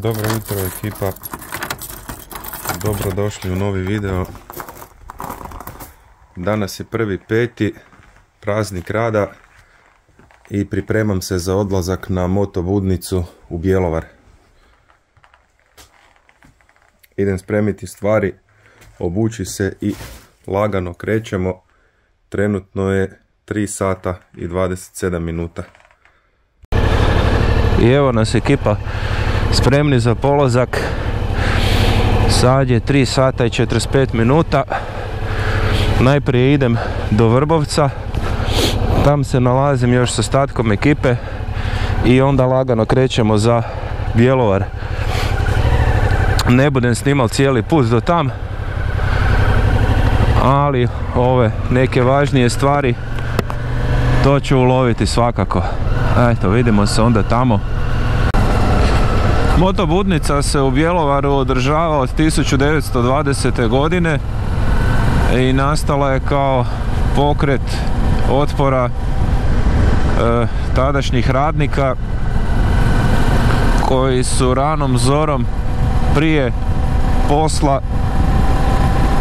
Dobro jutro ekipa, dobrodošli u novi video. Danas je 1.5. praznik rada i pripremam se za odlazak na moto budnicu u Bjelovar. Idem spremiti stvari, obući se i lagano krećemo. Trenutno je 3 sata i 27 minuta. I evo nas ekipa spremni za polazak. Sad je 3 sata i 45 minuta. Najprije idem do Vrbovca. Tam se nalazim još s ostatkom ekipe i onda lagano krećemo za Bjelovar. Ne budem snimal cijeli put do tam, ali ove neke važnije stvari to ću uloviti svakako. Eto, vidimo se onda tamo. Moto budnica se u Bjelovaru održava od 1920. godine i nastala je kao pokret otpora tadašnjih radnika koji su ranom zorom prije posla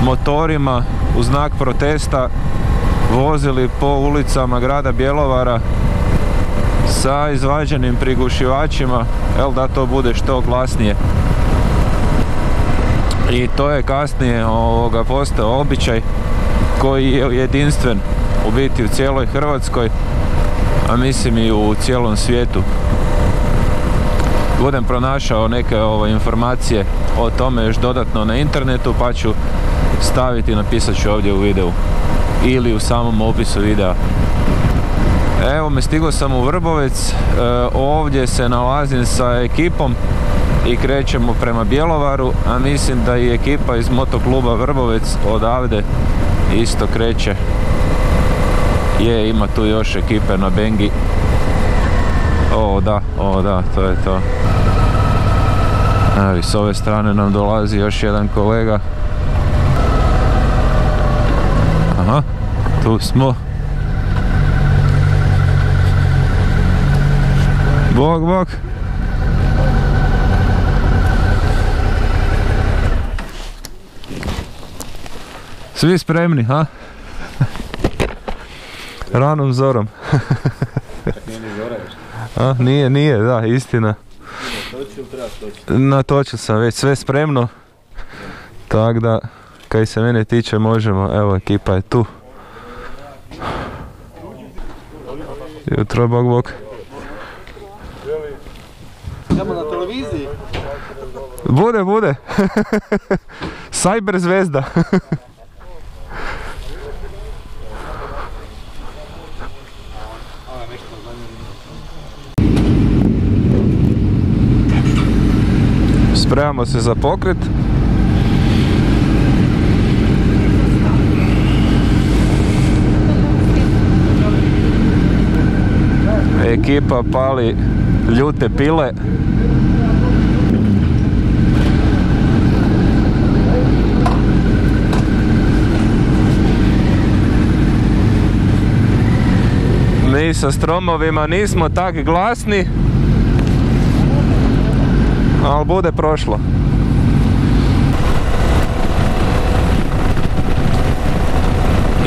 motorima u znak protesta vozili po ulicama grada Bjelovara sa izvađenim prigušivačima, da to bude što glasnije. I to je kasnije postao običaj koji je jedinstven u biti u cijeloj Hrvatskoj, a mislim i u cijelom svijetu. Budem pronašao neke informacije o tome još dodatno na internetu, pa ću staviti, napisat ću ovdje u videu ili u samom opisu videa. Evo me, stigao sam u Vrbovec, ovdje se nalazim sa ekipom i krećemo prema Bjelovaru, a mislim da i ekipa iz motokluba Vrbovec odavde isto kreće. Ima tu još ekipe na bengi. O da, to je to. Evo, s ove strane nam dolazi još jedan kolega. Aha, tu smo. Bog. Svi spremni, ha? Ranom zorom. A, nije, da, istina. Natočil sam već, sve spremno. Tako da, kaj se mene tiče, možemo. Evo, ekipa je tu. Jutro, bog. Idemo na televiziji. Bude. Cyber zvezda. Spremamo se za pokret. Ekipa pali ljute pile. Mi sa stromovima nismo tak glasni, ali bude prošlo.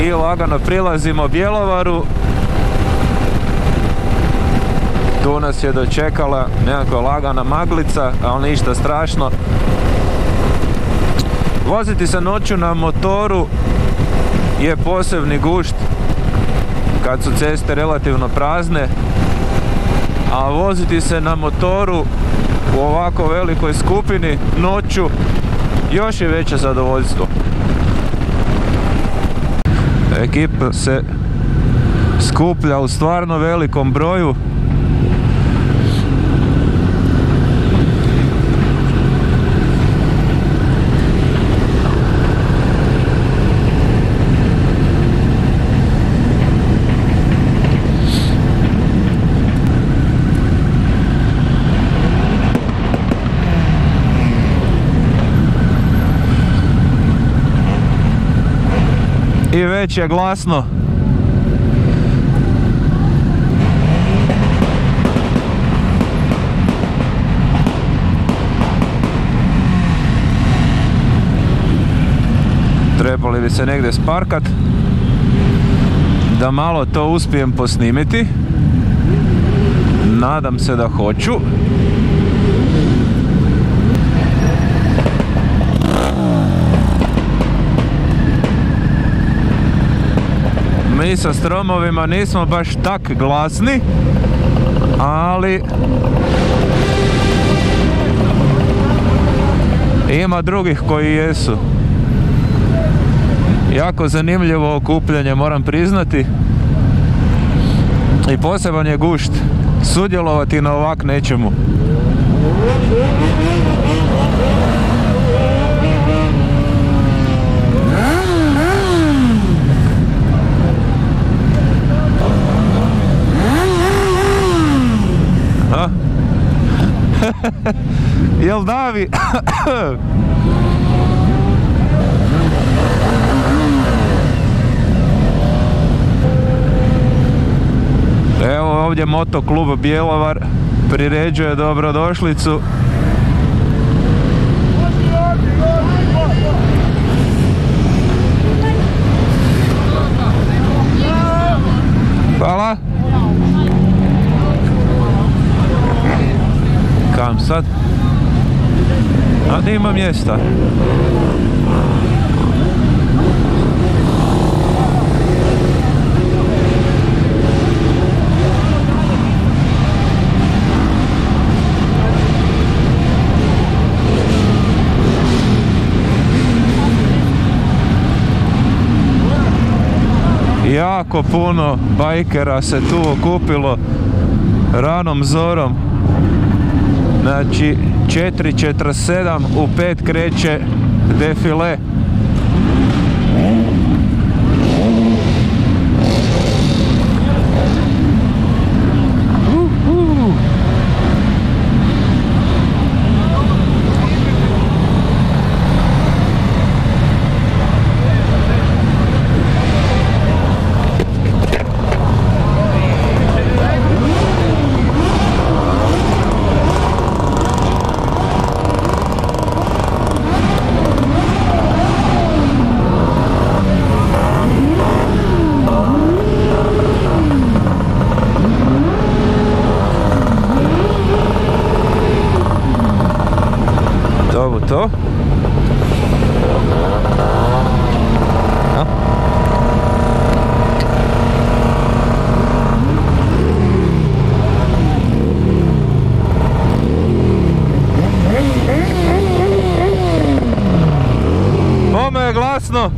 I lagano prilazimo Bjelovaru. Tu nas je dočekala nekakva lagana maglica, ali ništa strašno. Voziti se noću na motoru je posebni gušt kad su ceste relativno prazne, a voziti se na motoru u ovako velikoj skupini noću još je veće zadovoljstvo. Ekipa se skuplja u stvarno velikom broju. I već je glasno. trebali bi se negdje sparkat da malo to uspijem posnimiti. Nadam se da hoću. Mi sa stromovima nismo baš tak glasni, ali ima drugih koji jesu. Jako zanimljivo okupljanje, moram priznati. I poseban je gušt sudjelovati na ovak nečemu. A? Jel davi? Evo ovdje motoklub Bjelovar priređuje dobrodošlicu. Hvala. Kam sad? A nema mjesta. Jako puno bajkera se tu okupilo ranom zorom. Znači 4:47 u 5 kreće defile. To? Ome je glasno.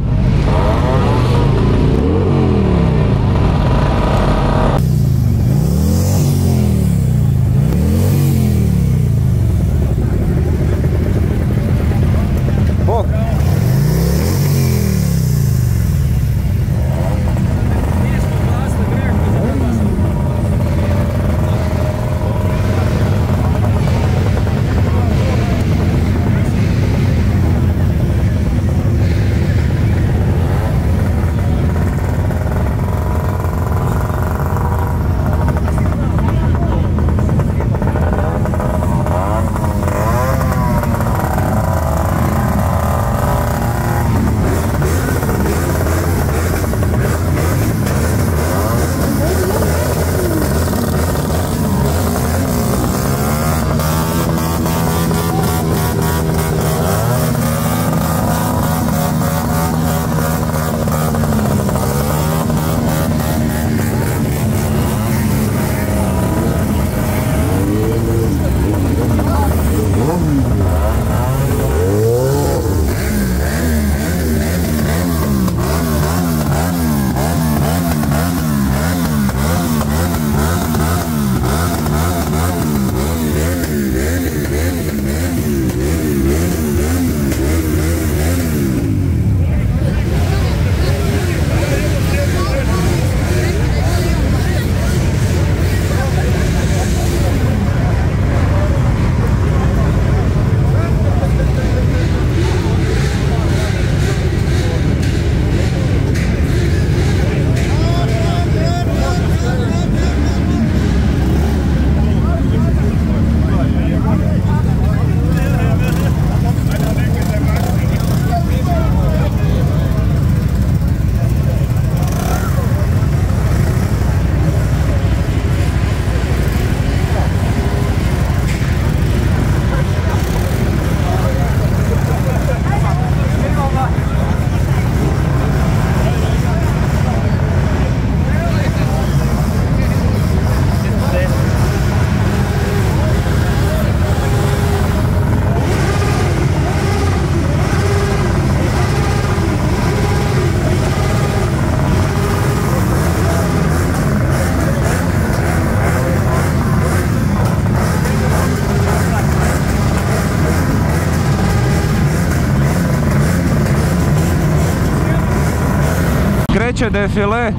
kreće defile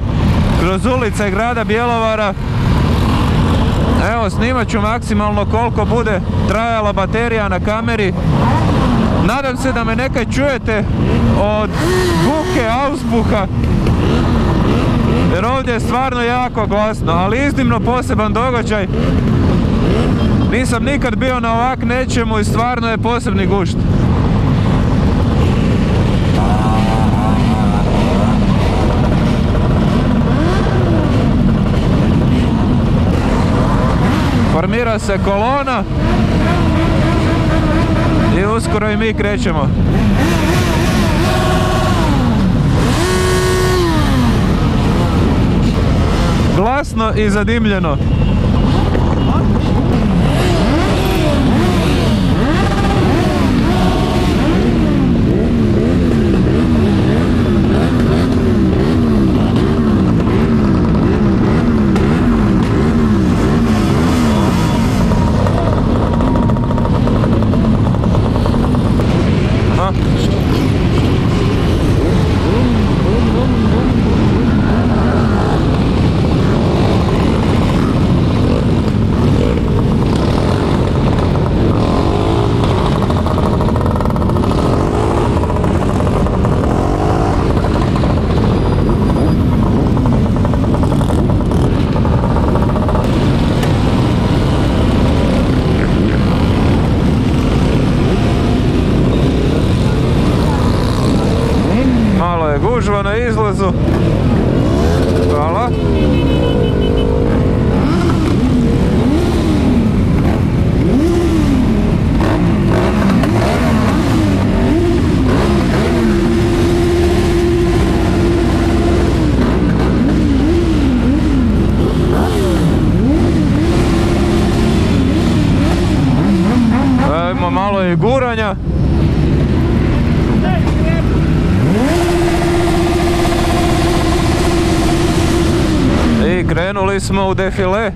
kroz ulice grada Bjelovara. Evo, snimat ću maksimalno koliko bude trajala baterija na kameri. Nadam se da me nekaj čujete od buke auspuha, jer ovdje je stvarno jako glasno, ali iznimno poseban događaj. Nisam nikad bio na ovak nečemu i stvarno je posebni gušt. Formira se kolona i uskoro i mi krećemo. Glasno i zadimljeno. Gužva na izlazu. Hvala. Ima malo i guranja. I krenuli smo u defile.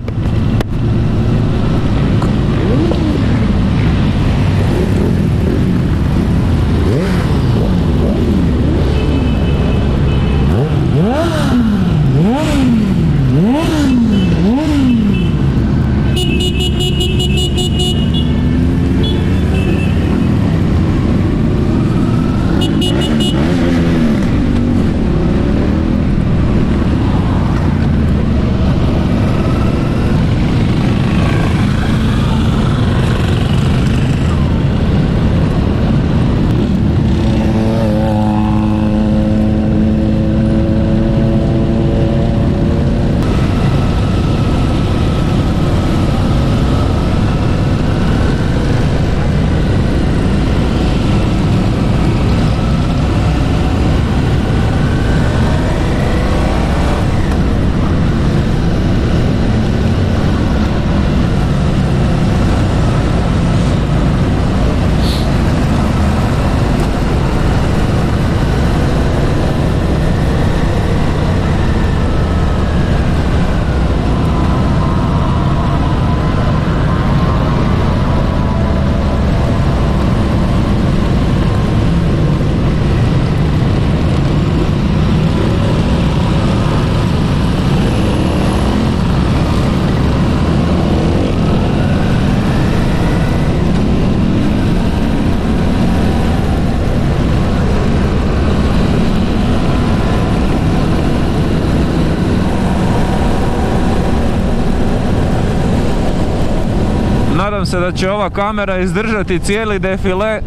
Nadam se da će ova kamera izdržati cijeli defile.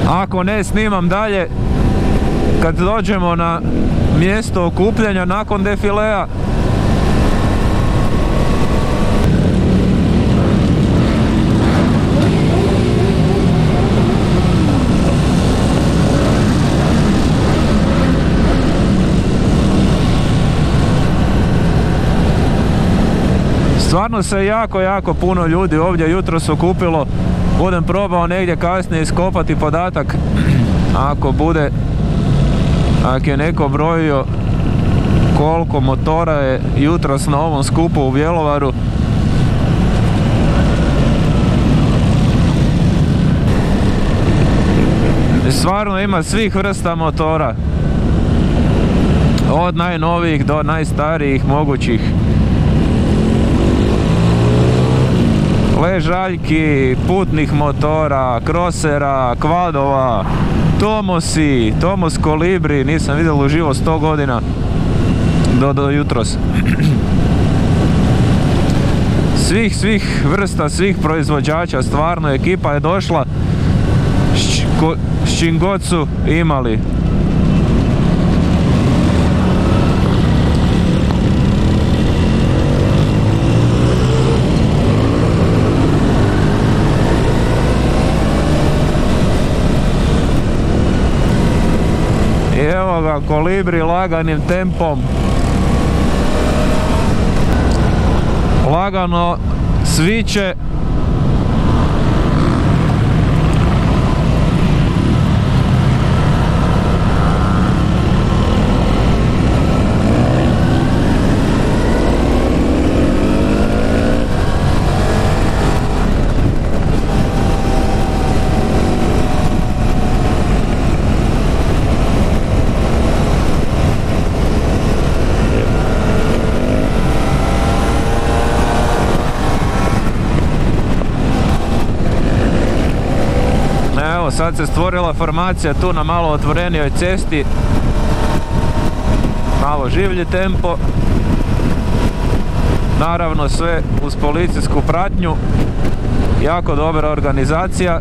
Ako ne, snimam dalje kad dođemo na mjesto okupljanja nakon defilea. Stvarno se jako puno ljudi ovdje jutros okupilo. Budem probao negdje kasnije iskopati podatak ako je neko brojio koliko motora je jutros na ovom skupu u Bjelovaru. I stvarno ima svih vrsta motora. Od najnovijih do najstarijih mogućih. Ležaljki, putnih motora, krosera, kvadova, Tomosi, Tomos Kolibri, nisam vidio uživo 100 godina do jutros. Svih vrsta, svih proizvođača, stvarno ekipa je došla s čim god su imali. I evo ga Kolibri laganim tempom. Lagano sviće. Sad se stvorila formacija tu na malo otvorenijoj cesti, malo življi tempo, naravno sve uz policijsku pratnju, jako dobra organizacija.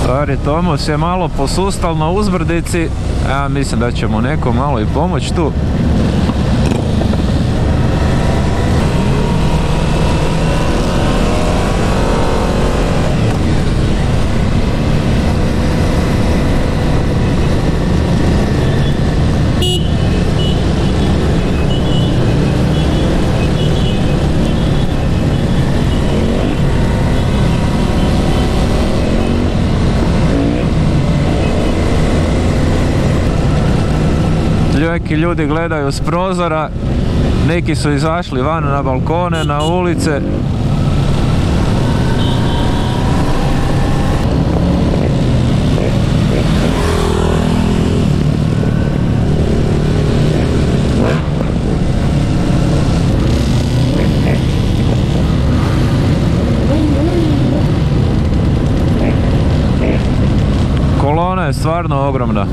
Stari Tomos je malo posustal na uzbrdici, ja mislim da će mu neko malo i pomoći tu. Neki ljudi gledaju s prozora, neki su izašli van na balkone, na ulice. Kolona je stvarno ogromna.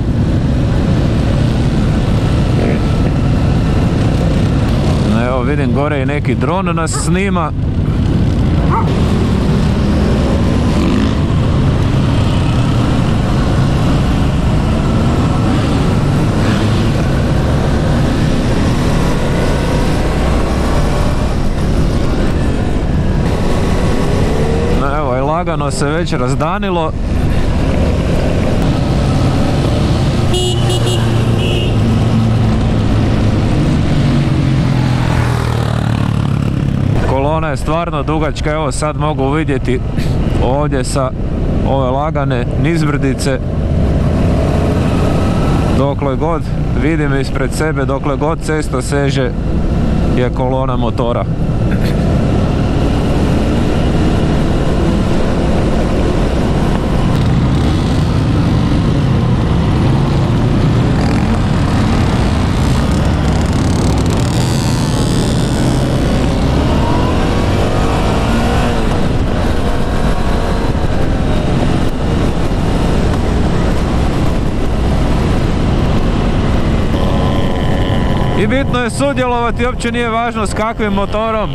Evo vidim gore i neki dron nas snima. Evo i lagano se već razdanilo. Kolona je stvarno dugačka, evo sad mogu vidjeti ovdje sa ove lagane nizbrdice. Dokle god vidim ispred sebe, dokle god cesta seže je kolona motora. I bitno je sudjelovati, uopće nije važno s kakvim motorom.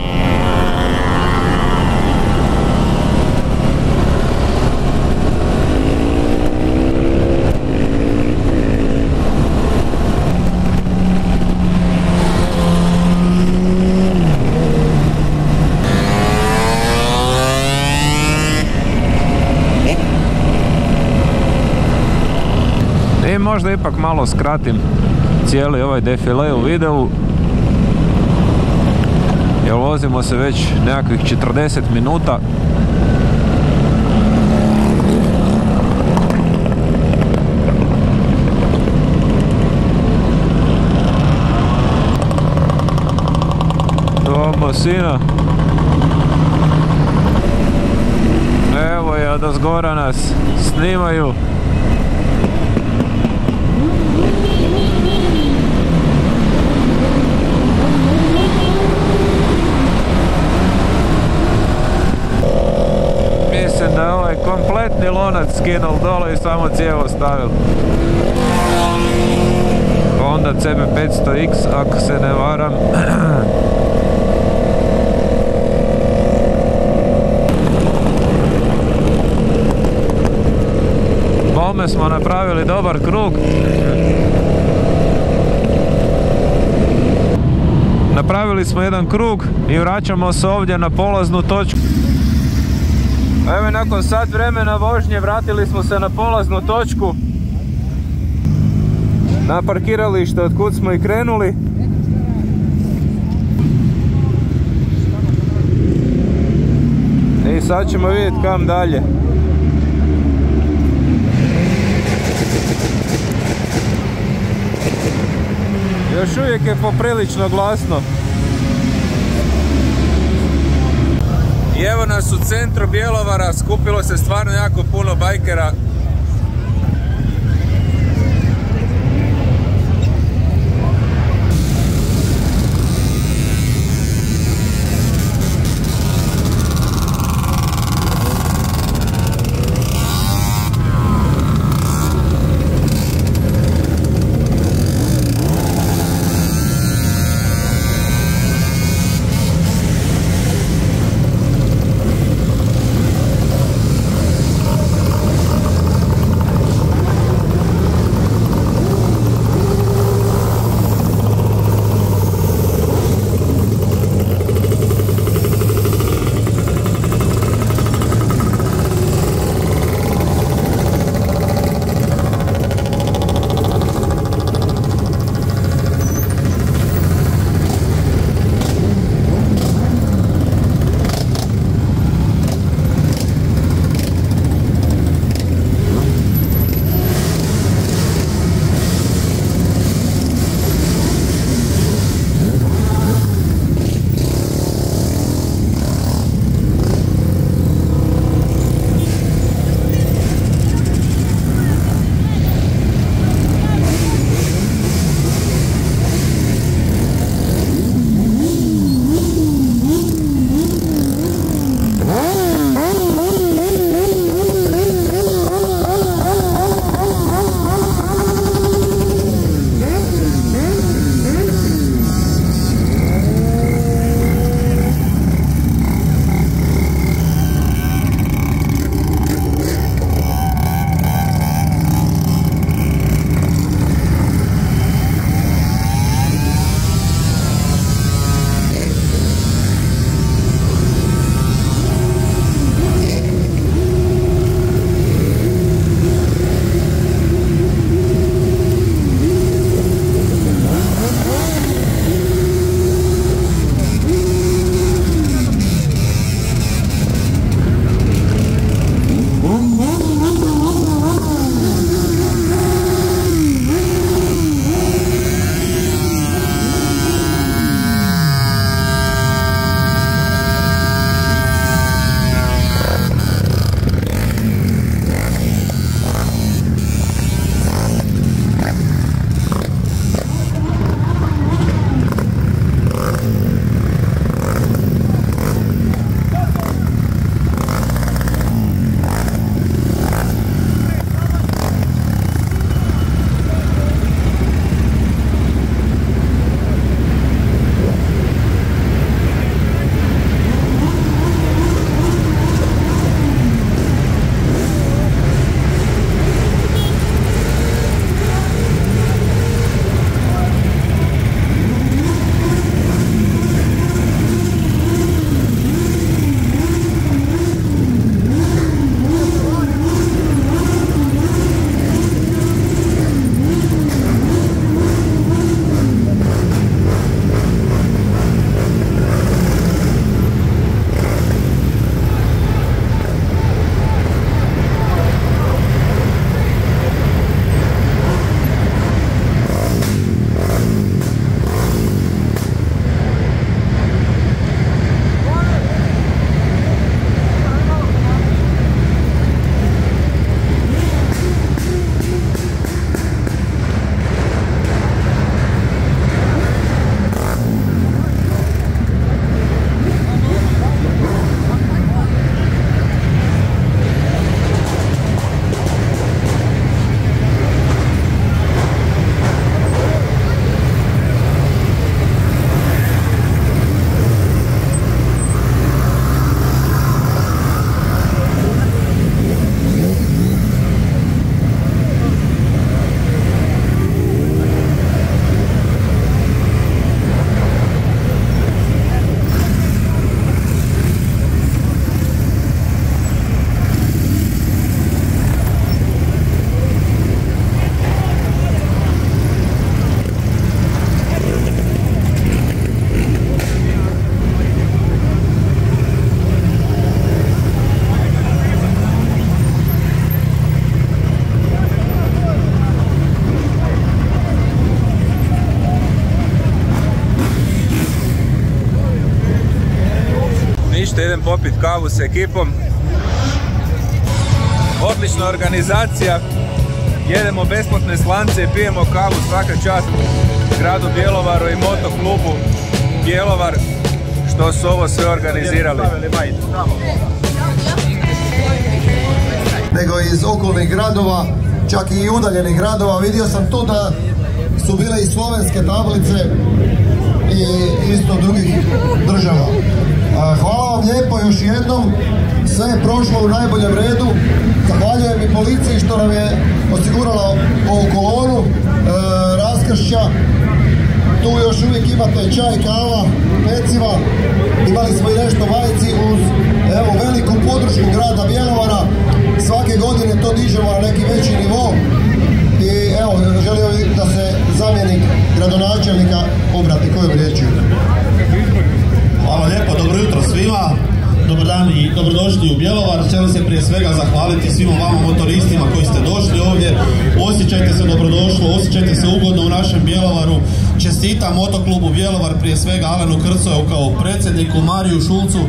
možda ipak malo skratim cijeli ovaj defile u videu, jer vozimo se već nekakvih 40 minuta. Toma sina. Evo je, od ozgora nas snimaju. Mislim da je ovaj kompletni lonac skinul dole i samo cijevo stavil. Honda CB500X, ako se ne varam. Bome smo napravili dobar krug. Napravili smo jedan krug i vraćamo se ovdje na polaznu točku. Evo, nakon sat vremena vožnje vratili smo se na polaznu točku, na parkiralište od kud smo i krenuli. I sad ćemo vidjeti kam dalje. Još uvijek je poprilično glasno. I evo nas u centru Bjelovara, skupilo se stvarno jako puno bajkera. što idem popit kavu s ekipom. Odlična organizacija, jedemo besplatne slance i pijemo kavu, svaka čast gradu Bjelovaru i motoklubu Bjelovar što su ovo sve organizirali. Nego iz okolnih gradova, čak i udaljenih gradova. Vidio sam tu da su bile i slovenske tablice i isto drugih država. Hvala vam lijepo još jednom, sve je prošlo u najboljem redu. Zahvaljujem i policiji što nam je osigurala ovu kolonu raskršća. Tu još uvijek imate čaj, kava, peciva, imali smo i nešto vajci uz veliku podršku grada Bjelovara. Svake godine to dižemo na neki veći nivo i želio bih da se zamjenik gradonačelnika obrati kojom riječju. Hvala lijepo, dobro jutro svima, dobar dan i dobrodošli u Bjelovar. Želim se prije svega zahvaliti svima vama motoristima koji ste došli ovdje. Osjećajte se dobrodošlo, osjećajte se ugodno u našem Bjelovaru. Čestitam motoklubu Bjelovar, prije svega Alenu Krcoju kao predsjedniku, Mariju Šulcu,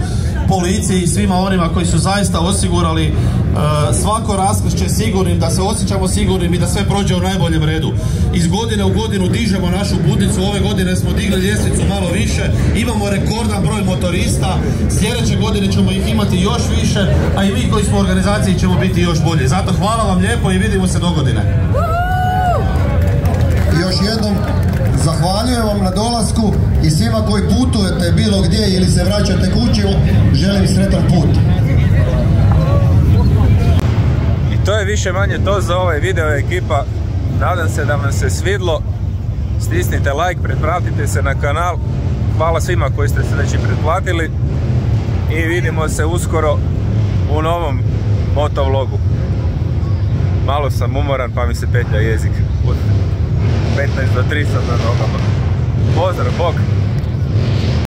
policiji i svima onima koji su zaista osigurali svako raskršće sigurnim, da se osjećamo sigurnim i da sve prođe u najboljem redu. Iz godine u godinu dižemo našu budnicu, ove godine smo digli ljestvicu malo više, imamo rekordan broj motorista, sljedeće godine ćemo ih imati još više, a i mi koji smo u organizaciji ćemo biti još bolji. Zato hvala vam lijepo i vidimo se dogodine. Još jednom zahvaljujem vam na dolasku i svima koji putujete bilo gdje ili se vraćate kući, želim sretan put. I to je više manje to za ovaj video, ekipa. Nadam se da vam se svidlo. Stisnite like, pretplatite se na kanal. Hvala svima koji ste se već i pretplatili. I vidimo se uskoro u novom motovlogu. Malo sam umoran pa mi se petlja jezik. 15 do 3 na nogama. Pozdrav, bok!